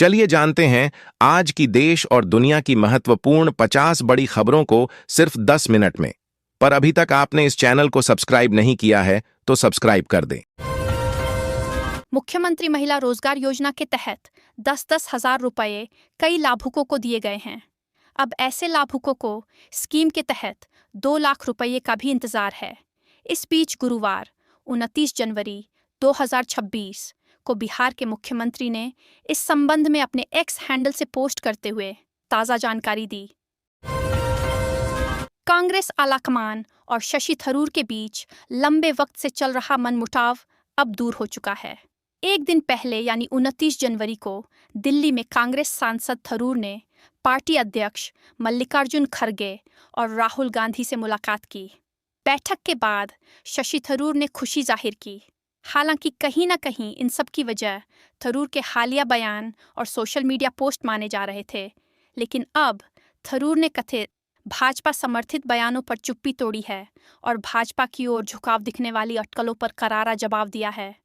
चलिए जानते हैं आज की देश और दुनिया की महत्वपूर्ण 50 बड़ी खबरों को सिर्फ 10 मिनट में। पर अभी तक आपने इस चैनल को सब्सक्राइब नहीं किया है तो सब्सक्राइब कर दें। मुख्यमंत्री महिला रोजगार योजना के तहत 10-10 हजार रुपये कई लाभुकों को दिए गए हैं। अब ऐसे लाभुकों को स्कीम के तहत 2 लाख रुपये का भी इंतजार है। इस बीच गुरुवार 29 जनवरी 2026 को बिहार के मुख्यमंत्री ने इस संबंध में अपने एक्स हैंडल से पोस्ट करते हुए ताज़ा जानकारी दी। कांग्रेस आलाकमान और शशि थरूर के बीच लंबे वक्त से चल रहा मनमुटाव अब दूर हो चुका है। एक दिन पहले यानी 29 जनवरी को दिल्ली में कांग्रेस सांसद थरूर ने पार्टी अध्यक्ष मल्लिकार्जुन खड़गे और राहुल गांधी से मुलाकात की। बैठक के बाद शशि थरूर ने खुशी जाहिर की। हालांकि कहीं न कहीं इन सब की वजह थरूर के हालिया बयान और सोशल मीडिया पोस्ट माने जा रहे थे, लेकिन अब थरूर ने कथित भाजपा समर्थित बयानों पर चुप्पी तोड़ी है और भाजपा की ओर झुकाव दिखने वाली अटकलों पर करारा जवाब दिया है।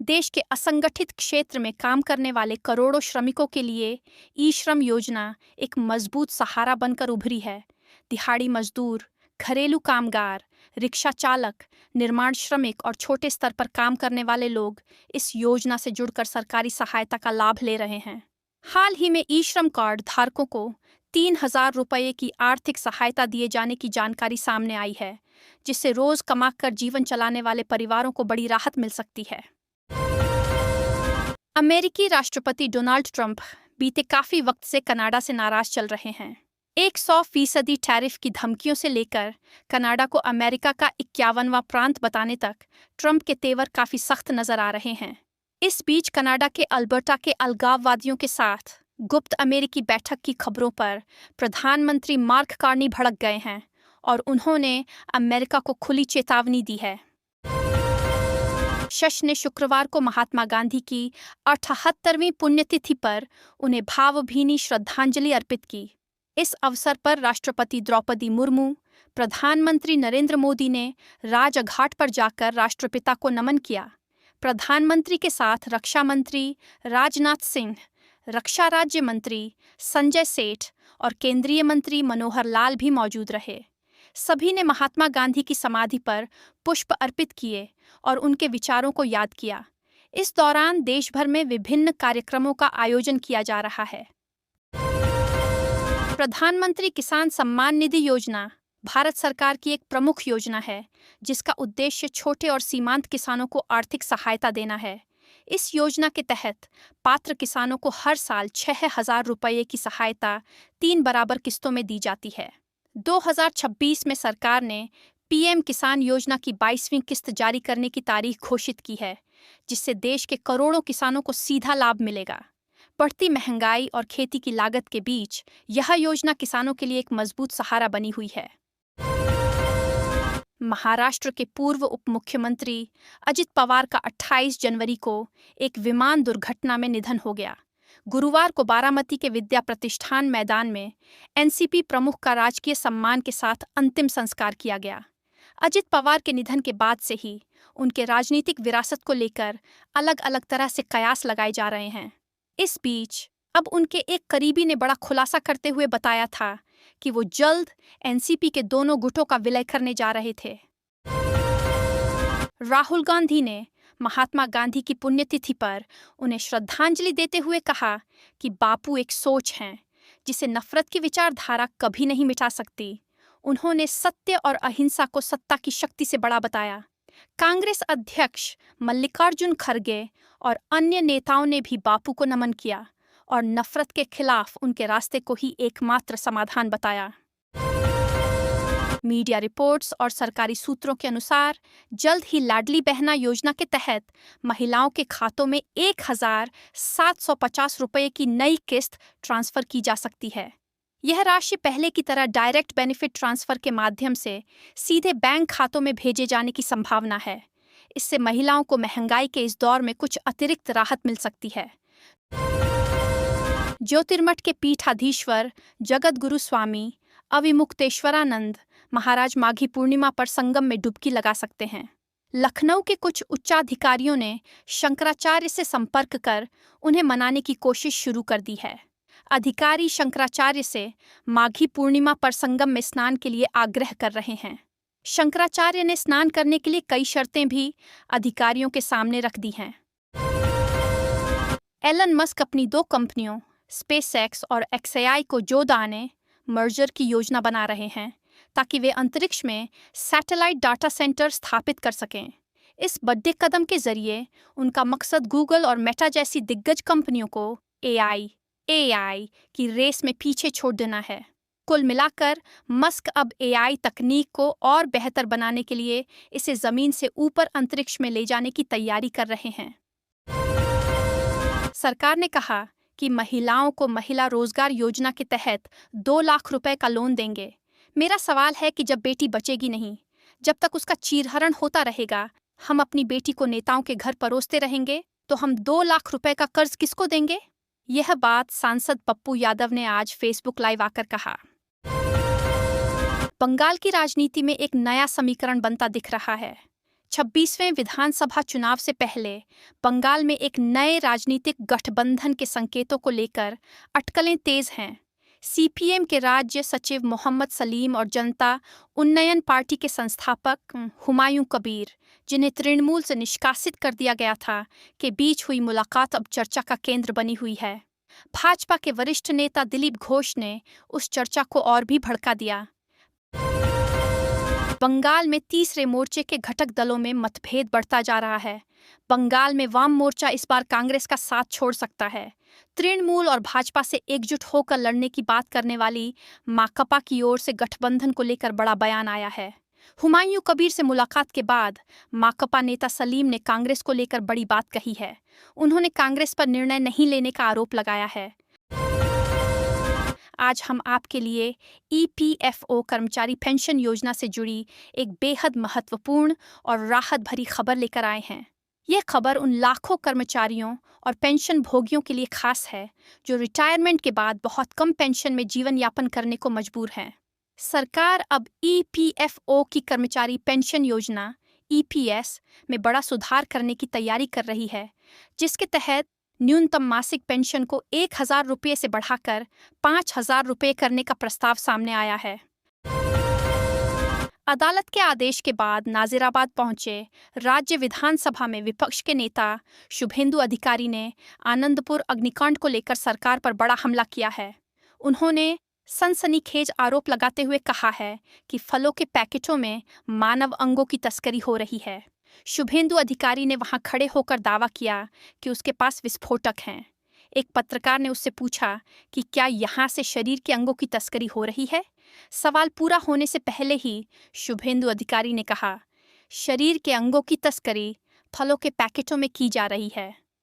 देश के असंगठित क्षेत्र में काम करने वाले करोड़ों श्रमिकों के लिए ई-श्रम योजना एक मजबूत सहारा बनकर उभरी है। दिहाड़ी मजदूर, घरेलू कामगार, रिक्शा चालक, निर्माण श्रमिक और छोटे स्तर पर काम करने वाले लोग इस योजना से जुड़कर सरकारी सहायता का लाभ ले रहे हैं। हाल ही में ई-श्रम कार्ड धारकों को 3,000 रुपये की आर्थिक सहायता दिए जाने की जानकारी सामने आई है, जिससे रोज कमाकर जीवन चलाने वाले परिवारों को बड़ी राहत मिल सकती है। अमेरिकी राष्ट्रपति डोनाल्ड ट्रंप बीते काफी वक्त से कनाडा से नाराज चल रहे हैं। 100% टैरिफ की धमकियों से लेकर कनाडा को अमेरिका का 51वां प्रांत बताने तक ट्रंप के तेवर काफी सख्त नजर आ रहे हैं। इस बीच कनाडा के अल्बर्टा के अलगाववादियों के साथ गुप्त अमेरिकी बैठक की खबरों पर प्रधानमंत्री मार्क कार्नी भड़क गए हैं और उन्होंने अमेरिका को खुली चेतावनी दी है। शश ने शुक्रवार को महात्मा गांधी की 78वीं पुण्यतिथि पर उन्हें भावभीनी श्रद्धांजलि अर्पित की। इस अवसर पर राष्ट्रपति द्रौपदी मुर्मू, प्रधानमंत्री नरेंद्र मोदी ने राजघाट पर जाकर राष्ट्रपिता को नमन किया। प्रधानमंत्री के साथ रक्षा मंत्री राजनाथ सिंह, रक्षा राज्य मंत्री संजय सेठ और केंद्रीय मंत्री मनोहर लाल भी मौजूद रहे। सभी ने महात्मा गांधी की समाधि पर पुष्प अर्पित किए और उनके विचारों को याद किया। इस दौरान देश भर में विभिन्न कार्यक्रमों का आयोजन किया जा रहा है। प्रधानमंत्री किसान सम्मान निधि योजना भारत सरकार की एक प्रमुख योजना है, जिसका उद्देश्य छोटे और सीमांत किसानों को आर्थिक सहायता देना है। इस योजना के तहत पात्र किसानों को हर साल 6,000 रुपये की सहायता 3 बराबर किस्तों में दी जाती है। 2026 में सरकार ने पीएम किसान योजना की 22वीं किस्त जारी करने की तारीख घोषित की है, जिससे देश के करोड़ों किसानों को सीधा लाभ मिलेगा। बढ़ती महंगाई और खेती की लागत के बीच यह योजना किसानों के लिए एक मजबूत सहारा बनी हुई है। महाराष्ट्र के पूर्व उप मुख्यमंत्री अजित पवार का 28 जनवरी को एक विमान दुर्घटना में निधन हो गया। गुरुवार को बारामती के विद्या प्रतिष्ठान मैदान में एनसीपी प्रमुख का राजकीय सम्मान के साथ अंतिम संस्कार किया गया। अजित पवार के निधन के बाद से ही उनके राजनीतिक विरासत को लेकर अलग अलग तरह से कयास लगाए जा रहे हैं। इस बीच अब उनके एक करीबी ने बड़ा खुलासा करते हुए बताया था कि वो जल्द एनसीपी के दोनों गुटों का विलय करने जा रहे थे। राहुल गांधी ने महात्मा गांधी की पुण्यतिथि पर उन्हें श्रद्धांजलि देते हुए कहा कि बापू एक सोच हैं, जिसे नफरत की विचारधारा कभी नहीं मिटा सकती। उन्होंने सत्य और अहिंसा को सत्ता की शक्ति से बड़ा बताया। कांग्रेस अध्यक्ष मल्लिकार्जुन खड़गे और अन्य नेताओं ने भी बापू को नमन किया और नफरत के खिलाफ उनके रास्ते को ही एकमात्र समाधान बताया। मीडिया रिपोर्ट्स और सरकारी सूत्रों के अनुसार जल्द ही लाडली बहना योजना के तहत महिलाओं के खातों में 1,750 रुपये की नई किस्त ट्रांसफर की जा सकती है। यह राशि पहले की तरह डायरेक्ट बेनिफिट ट्रांसफर के माध्यम से सीधे बैंक खातों में भेजे जाने की संभावना है। इससे महिलाओं को महंगाई के इस दौर में कुछ अतिरिक्त राहत मिल सकती है। ज्योतिर्मठ के पीठाधीश्वर जगतगुरु स्वामी अविमुक्तेश्वरानंद महाराज माघी पूर्णिमा पर संगम में डुबकी लगा सकते हैं। लखनऊ के कुछ उच्चाधिकारियों ने शंकराचार्य से संपर्क कर उन्हें मनाने की कोशिश शुरू कर दी है। अधिकारी शंकराचार्य से माघी पूर्णिमा पर संगम में स्नान के लिए आग्रह कर रहे हैं। शंकराचार्य ने स्नान करने के लिए कई शर्तें भी अधिकारियों के सामने रख दी हैं। एलन मस्क अपनी 2 कंपनियों स्पेसएक्स और एक्सएआई को जोड़ने मर्जर की योजना बना रहे हैं ताकि वे अंतरिक्ष में सैटेलाइट डाटा सेंटर स्थापित कर सकें। इस बड़े कदम के जरिए उनका मकसद गूगल और मेटा जैसी दिग्गज कंपनियों को एआई की रेस में पीछे छोड़ देना है। कुल मिलाकर मस्क अब एआई तकनीक को और बेहतर बनाने के लिए इसे जमीन से ऊपर अंतरिक्ष में ले जाने की तैयारी कर रहे हैं। सरकार ने कहा कि महिलाओं को महिला रोजगार योजना के तहत 2 लाख रुपए का लोन देंगे। मेरा सवाल है कि जब बेटी बचेगी नहीं, जब तक उसका चीरहरण होता रहेगा, हम अपनी बेटी को नेताओं के घर परोसते रहेंगे, तो हम 2 लाख रुपए का कर्ज किसको देंगे? यह बात सांसद पप्पू यादव ने आज फेसबुक लाइव आकर कहा। बंगाल की राजनीति में एक नया समीकरण बनता दिख रहा है। 26वें विधानसभा चुनाव से पहले बंगाल में एक नए राजनीतिक गठबंधन के संकेतों को लेकर अटकलें तेज हैं। सीपीएम के राज्य सचिव मोहम्मद सलीम और जनता उन्नयन पार्टी के संस्थापक हुमायूं कबीर, जिन्हें तृणमूल से निष्कासित कर दिया गया था, के बीच हुई मुलाकात अब चर्चा का केंद्र बनी हुई है। भाजपा के वरिष्ठ नेता दिलीप घोष ने उस चर्चा को और भी भड़का दिया। बंगाल में तीसरे मोर्चे के घटक दलों में मतभेद बढ़ता जा रहा है। बंगाल में वाम मोर्चा इस बार कांग्रेस का साथ छोड़ सकता है। तृणमूल और भाजपा से एकजुट होकर लड़ने की बात करने वाली माकपा की ओर से गठबंधन को लेकर बड़ा बयान आया है। हुमायूं कबीर से मुलाकात के बाद माकपा नेता सलीम ने कांग्रेस को लेकर बड़ी बात कही है। उन्होंने कांग्रेस पर निर्णय नहीं लेने का आरोप लगाया है। आज हम आपके लिए ईपीएफओ कर्मचारी पेंशन योजना से जुड़ी एक बेहद महत्वपूर्ण और राहत भरी खबर लेकर आए हैं। यह खबर उन लाखों कर्मचारियों और पेंशन भोगियों के लिए खास है जो रिटायरमेंट के बाद बहुत कम पेंशन में जीवन यापन करने को मजबूर हैं। सरकार अब ईपीएफओ की कर्मचारी पेंशन योजना ईपीएस में बड़ा सुधार करने की तैयारी कर रही है, जिसके तहत न्यूनतम मासिक पेंशन को 1,000 रुपये से बढ़ाकर 5,000 रुपये करने का प्रस्ताव सामने आया है। अदालत के आदेश के बाद नाजिराबाद पहुंचे राज्य विधानसभा में विपक्ष के नेता शुभेंदु अधिकारी ने आनंदपुर अग्निकांड को लेकर सरकार पर बड़ा हमला किया है। उन्होंने सनसनीखेज आरोप लगाते हुए कहा है कि फलों के पैकेटों में मानव अंगों की तस्करी हो रही है। शुभेंदु अधिकारी ने वहां खड़े होकर दावा किया कि उसके पास विस्फोटक हैं। एक पत्रकार ने उससे पूछा कि क्या यहाँ से शरीर के अंगों की तस्करी हो रही है। सवाल पूरा होने से पहले ही शुभेंदु अधिकारी ने कहा, शरीर के अंगों की तस्करी फलों के पैकेटों में की जा रही है।